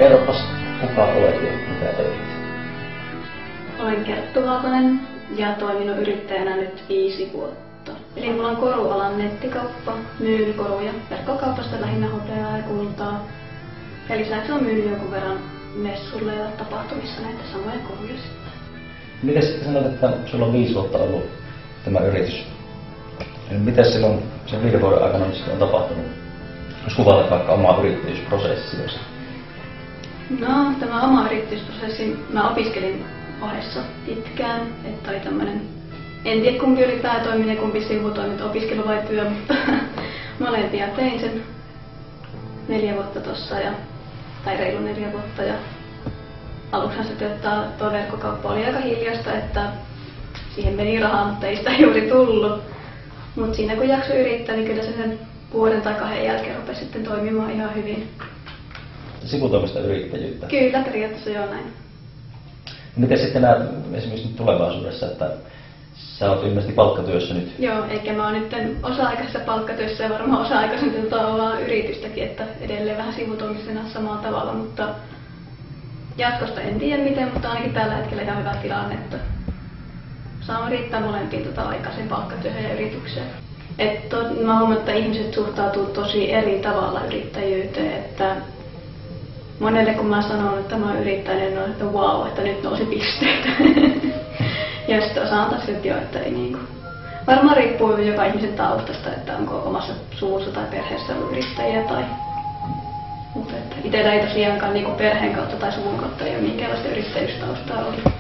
Kerropas, kuka olet ja mitä teet? Olen Kerttu Haakonen ja toiminut yrittäjänä nyt 5 vuotta. Eli mulla on korualan nettikauppa, myyn koruja verkkokaupasta lähinnä hopeaa ja kultaa. Ja lisäksi on myynyt jonkun verran messuilla ja tapahtumissa näitä samoja koruja sitten. Miten sitten sanoit, että sulla on 5 vuotta ollut tämä yritys? Miten silloin sen 5 vuoden aikana on tapahtunut? Jos kuvailet vaikka omaa yrittäjyysprosessia. No, tämä oma yrittäjyysprosessi, mä opiskelin ohessa pitkään, että oli tämmönen, en tiedä kumpi oli päätoiminen ja kumpi sivutoiminta, opiskelu vai työ, mutta molempia tein sen 4 vuotta tossa, tai reilu 4 vuotta. Ja aluksihan se tuo verkkokauppa oli aika hiljasta, että siihen meni rahaa, mutta ei sitä juuri tullut. Mutta siinä kun jaksoi yrittää, niin kyllä se sen 1 tai 2 jälkeen rupesi sitten toimimaan ihan hyvin. Sivutoimista yrittäjyyttä? Kyllä, periaatteessa joo näin. Miten sitten näet esimerkiksi nyt tulevaisuudessa, että sä oot ilmeisesti palkkatyössä nyt? Joo, eikä mä oon nyt osa-aikaisessa palkkatyössä ja varmaan osa-aikaisin omaa yritystäkin, että edelleen vähän sivutoimisena samalla tavalla, mutta jatkosta en tiedä miten, mutta ainakin tällä hetkellä ihan hyvä tilanne, että saan riittää molempiin aikaisen palkkatyöhön ja yritykseen. Mä huomaan, että ihmiset suhtautuu tosi eri tavalla yrittäjyyteen, että monelle kun mä sanon, että mä oon yrittäjä, niin on, että wow, että nyt nousi pisteitä. Ja sitten osaan taas silti jo, että ei niinku. Varmaan riippuu joka ihmisen taustasta, että onko omassa suvussa tai perheessä ollut yrittäjiä tai. Mutta itsellä ei tosiaankaan niinku perheen kautta tai suvun kautta ei ole minkäänlaista yrittäjyystaustaa ollut.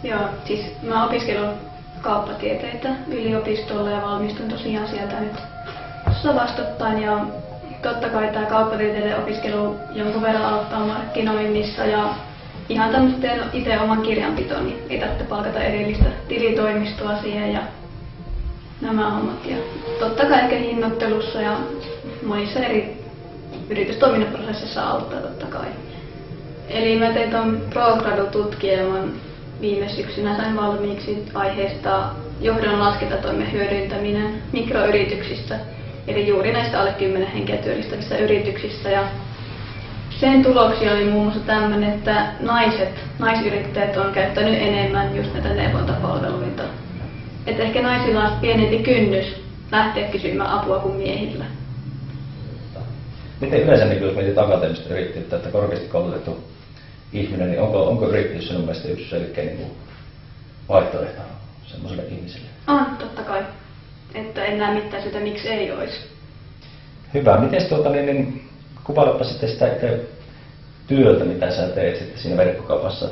Joo, siis mä oon opiskellut kauppatieteitä yliopistolla ja valmistun tosiaan sieltä nyt vastakkain. Ja totta kai tämä kauppatieteiden opiskelu jonkun verran auttaa markkinoinnissa ja ihan tämmöistä itse oman kirjanpitoon, niin ei tarvitse palkata erillistä tilitoimistoa siihen ja nämä hommat. Ja totta kai ehkä hinnoittelussa ja monissa eri yritystoiminnan prosessissa auttaa totta kai. Eli mä tein tuon ProGradu-tutkielman viime syksynä, sain valmiiksi aiheesta johdon laskentatoimen hyödyntäminen mikroyrityksissä. Eli juuri näistä alle 10 henkeä työllistävissä yrityksissä. Ja sen tuloksia oli muun muassa tämmöinen, että naisyrittäjät on käyttänyt enemmän just näitä neuvontapalveluita. Että ehkä naisilla on pienempi kynnys lähteä kysymään apua kuin miehillä. Miten yleensä, niin jos mietit akateemista yrittäjyyttä, että korkeasti koulutettu ihminen, niin onko yrittäjyys sinun mielestä yksi selkeä vaihtoehto semmoiselle ihmiselle? On, totta kai. Että en näe mitään sitä, miksi ei olisi. Hyvä. Miten kuvailepa sitten sitä työtä, mitä sä teet sitten siinä verkkokaupassa?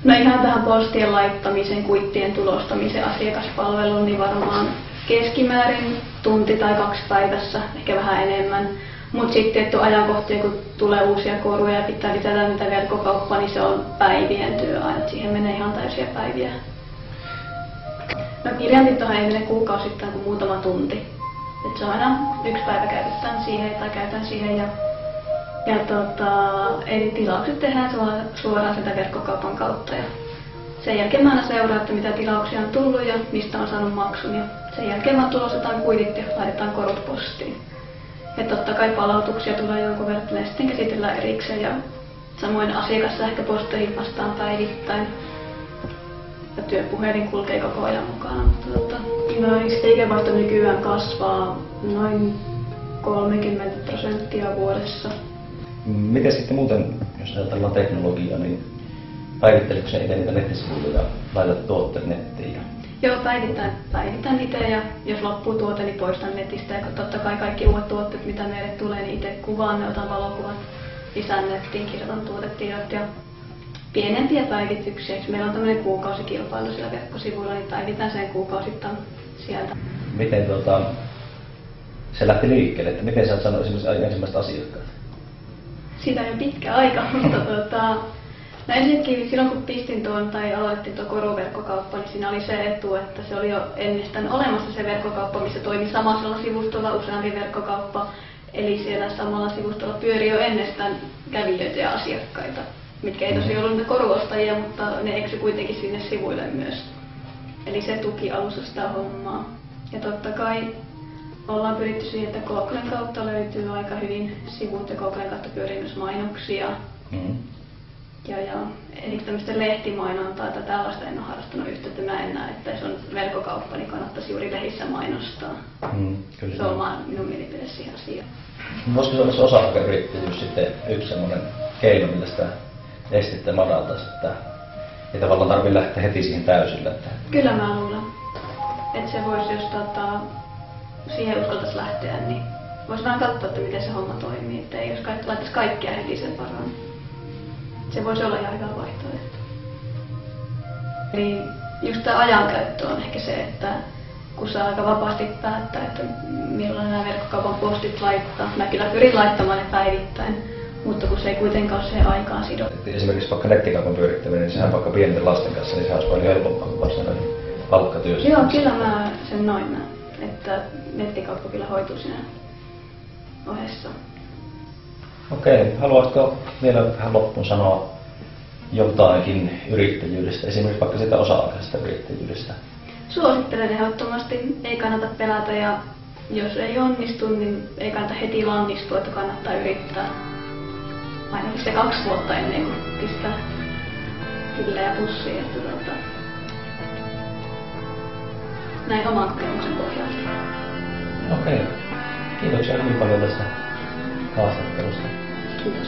No ihan tähän postien laittamisen, kuittien tulostamisen, asiakaspalveluun, niin varmaan keskimäärin tunti tai 2 päivässä, ehkä vähän enemmän. Mutta sitten tietty ajankohtia, kun tulee uusia koruja ja pitää lisätä niitä verkkokauppaa, niin se on päivien työ aina. Siihen menee ihan täysiä päiviä. No kirjanpitohan ei mene kuukausittain kuin muutama tunti. Et se on aina 1 päivä käytetään siihen tai käytän siihen. Eli tilaukset tehdään suoraan sitä verkkokaupan kautta. Ja sen jälkeen mä aina seuraan, että mitä tilauksia on tullut ja mistä on saanut maksun. Ja sen jälkeen mä tulostetaan kuitit ja laitetaan korut postiin. Ja totta kai palautuksia tulee jonkun verran, ne sitten käsitellään erikseen. Ja samoin asiakassähköposteihin vastaan päivittäin. Ja työpuhelin kulkee koko ajan mukana. Mutta liikevaihto nykyään kasvaa noin 30% vuodessa. Miten sitten muuten, jos ajatellaan teknologiaa, niin päivitteleekö se itse niitä nettisivuja ja laitat tuotteet nettiin? Joo, päivitän itse ja jos loppuu tuote, niin poistan netistä. Ja totta kai kaikki uudet tuotteet, mitä meille tulee, niin itse kuvaan ne, otan valokuvat, lisään nettiin, kirjoitan tuotetiedot ja pienempiä päivityksiä. Meillä on tämmöinen kuukausikilpailu sillä verkkosivuilla, niin päivitän sen kuukausittain sieltä. Miten se lähti liikkeelle, että miten sä oot saanut esimerkiksi ensimmäistä asiakkaat? Siitä on jo pitkä aika, mutta no ensinnäkin silloin kun pistin tuon tai aloitettiin tuo koruverkkokauppa, niin siinä oli se etu, että se oli jo ennestään olemassa se verkkokauppa, missä toimi samalla sivustolla useampi verkkokauppa. Eli siellä samalla sivustolla pyöri jo ennestään kävijöitä ja asiakkaita, mitkä ei tosiaan ollut niitä koruostajia, mutta ne eksy kuitenkin sinne sivuille myös. Eli se tuki alussa sitä hommaa. Ja totta kai ollaan pyritty siihen, että Googlen kautta löytyy aika hyvin sivut ja Googlen kautta pyörii myös mainoksia. Joo. Eli tämmöistä lehtimainontaa tai tällaista en ole harrastanut yhtä, että mä en näe, että se on verkkokauppa, niin kannattaisi juuri lehissä mainostaa. Kyllä. Se on vaan minun mielipide siihen asiaan. Voisiko se olla se osa-aikayrittäjyys sitten yksi semmoinen keino, millä sitä estettä madaltaisi, että ei tavallaan tarvitse lähteä heti siihen täysillä? Että... Kyllä mä luulen, että se voisi, jos siihen uskaltaisi lähteä, niin voisi vähän katsoa, että miten se homma toimii, että ei jos laittaisi kaikkia heti sen varaan. Se voisi olla ihan hyvä vaihtoehto. Eli just tämä ajankäyttö on ehkä se, että kun saa aika vapaasti päättää, että milloin nämä verkkokaupan postit laittaa. Mä kyllä pyrin laittamaan ne päivittäin, mutta kun se ei kuitenkaan ole siihen aikaan sidottu. Esimerkiksi vaikka nettikaupan pyörittäminen, niin sehän vaikka pienten lasten kanssa, niin sehän olisi paljon helpompaa kuin varsinainen palkkatyössä. Joo, kyllä mä sen noin näen, että nettikauppa kyllä hoituu siinä ohessa. Okei, haluaisitko vielä vähän loppuun sanoa jotakin yrittäjyydestä, esimerkiksi vaikka sitä osa-aikaisesta yrittäjyydestä? Suosittelen ehdottomasti, ei kannata pelätä ja jos ei onnistu, niin ei kannata heti lannistua, että kannattaa yrittää ainakin se 2 vuotta ennen kuin pistää kyllä ja pussiin. Että näin oman kokemuksen pohjalta. Okei, kiitoksia hyvin paljon tästä haastattelusta. Kiitos.